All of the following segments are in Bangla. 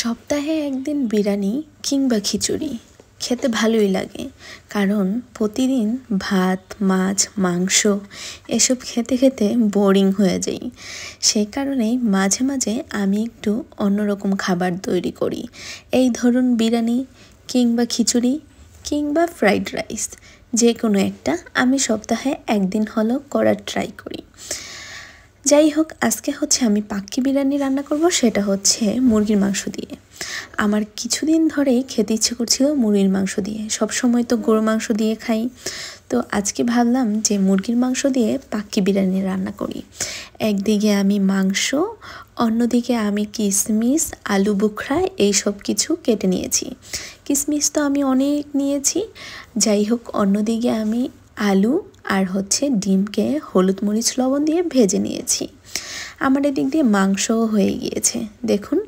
সপ্তাহে একদিন বিরিয়ানি কিংবা খিচুড়ি খেতে ভালোই লাগে, কারণ প্রতিদিন ভাত মাছ মাংস এসব খেতে খেতে বোরিং হয়ে যাই। সেই কারণেই মাঝে মাঝে আমি একটু অন্যরকম খাবার তৈরি করি। এই ধরুন বিরিয়ানি কিংবা খিচুড়ি কিংবা ফ্রাইড রাইস, যে কোনো একটা আমি সপ্তাহে একদিন হলো করার ট্রাই করি। যাই হোক, আজকে আমি পাক্কি বিরিয়ানি রান্না করব, সেটা হচ্ছে মুরগির মাংস দিয়ে। আমার কিছুদিন ধরেই খেতে ইচ্ছে করছিল মুরগির মাংস দিয়ে, সব সময় তো গরুর মাংস দিয়ে খাই। তো আজকে ভাবলাম যে মুরগির মাংস দিয়ে পাক্কি বিরিয়ানি রান্না করি। একদিকে আমি মাংস, অন্যদিকে আমি কিশমিশ আলু বোখরা এইসব কিছু কেটে নিয়েছি। কিশমিশ তো আমি অনেক নিয়েছি। যাই হোক, অন্যদিকে আমি আলু আর ডিমকে হলুদ মরিচ লবণ দিয়ে ভেজে নিয়েছি। আমার এদিক দিয়ে মাংসও হয়ে গিয়েছে, দেখুন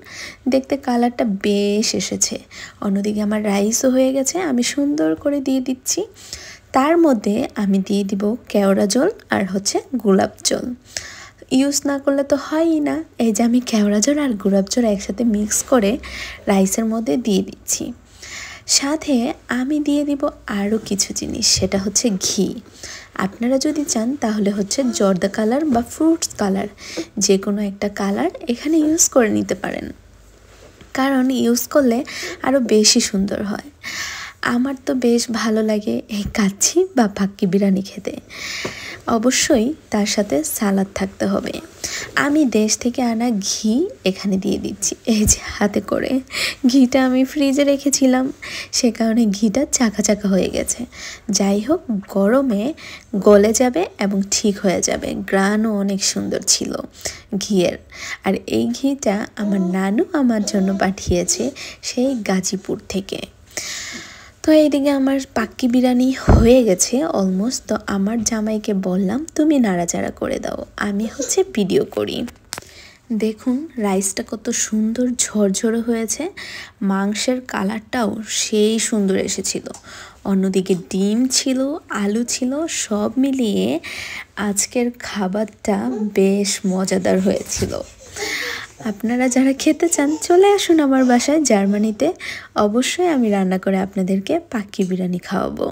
দেখতে কালারটা বেশ এসেছে। অন্যদিকে আমার রাইসও হয়ে গেছে, আমি সুন্দর করে দিয়ে দিচ্ছি। তার মধ্যে আমি দিয়ে দিব কেওড়া জল আর গোলাপ জল। ইউজ না করলে তো হয়ই না। এই যে আমি কেওড়া জল আর গোলাপ জল একসাথে মিক্স করে রাইসের মধ্যে দিয়ে দিচ্ছি। সাথে আমি দিয়ে দিব আরও কিছু জিনিস, সেটা ঘি। আপনারা যদি চান তাহলে জর্দা কালার বা ফ্রুটস কালার, যে কোনো একটা কালার এখানে ইউজ করে নিতে পারেন, কারণ ইউজ করলে আরও বেশি সুন্দর হয়। আমার তো বেশ ভালো লাগে এই কাচ্চি বা পাক্কি বিরিয়ানি খেতে। অবশ্যই তার সাথে সালাদ থাকতে হবে। আমি দেশ থেকে আনা ঘি এখানে দিয়ে দিচ্ছি, এই যে হাতে করে। ঘিটা আমি ফ্রিজে রেখেছিলাম, সে কারণে ঘিটা চাকা চাকা হয়ে গেছে। যাই হোক, গরমে গলে যাবে এবং ঠিক হয়ে যাবে। গ্রানও অনেক সুন্দর ছিল ঘিয়ের। আর এই ঘিটা আমার নানু আমার জন্য পাঠিয়েছে সেই গাজীপুর থেকে। তো এইদিকে আমার পাক্কি বিরিয়ানি হয়ে গেছে অলমোস্ট। তো আমার জামাইকে বললাম তুমি নাড়াচাড়া করে দাও, আমি ভিডিও করি। দেখুন রাইসটা কত সুন্দর ঝরঝরে হয়েছে, মাংসের কালারটাও সেই সুন্দর এসেছিল। অন্যদিকে ডিম ছিল, আলু ছিল, সব মিলিয়ে আজকের খাবারটা বেশ মজাদার হয়েছিল। আপনারা যারা খেতে চান চলে আসুন আমার বাসায় জার্মানিতে। অবশ্যই আমি রান্না করে আপনাদেরকে পাক্কি বিরিয়ানি খাওয়াবো।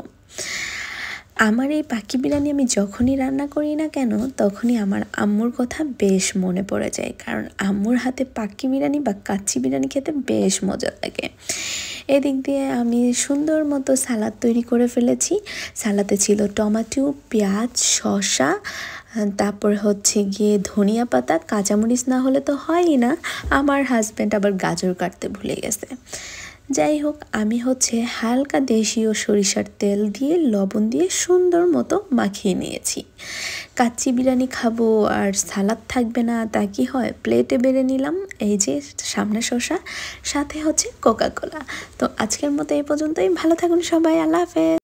আমার এই পাক্কি বিরিয়ানি আমি যখনই রান্না করি না কেন, তখনই আমার আম্মুর কথা বেশ মনে পড়ে যায়, কারণ আম্মুর হাতে পাক্কি বিরিয়ানি বা কাচ্চি বিরিয়ানি খেতে বেশ মজা লাগে। এদিক দিয়ে আমি সুন্দর মতো সালাদ তৈরি করে ফেলেছি। সালাদে ছিল টমেটো, পেঁয়াজ, শসা, তারপর গিয়ে ধনিয়া পাতা, কাঁচামরিচ না হলে তো হয়ই না। আমার হাজব্যান্ড আবার গাজর কাটতে ভুলে গেছে। যাই হোক, আমি হালকা দেশীয় সরিষার তেল দিয়ে লবণ দিয়ে সুন্দর মতো মাখিয়ে নিয়েছি। কাচ্চি বিরিয়ানি খাবো আর সালাদ থাকবে না তা কি হয়? প্লেটে বেড়ে নিলাম, এই যে সামনে শসা, সাথে কোকা কোলা। তো আজকের মতো এই পর্যন্তই। ভালো থাকুন সবাই, আল্লাহ হাফেজ।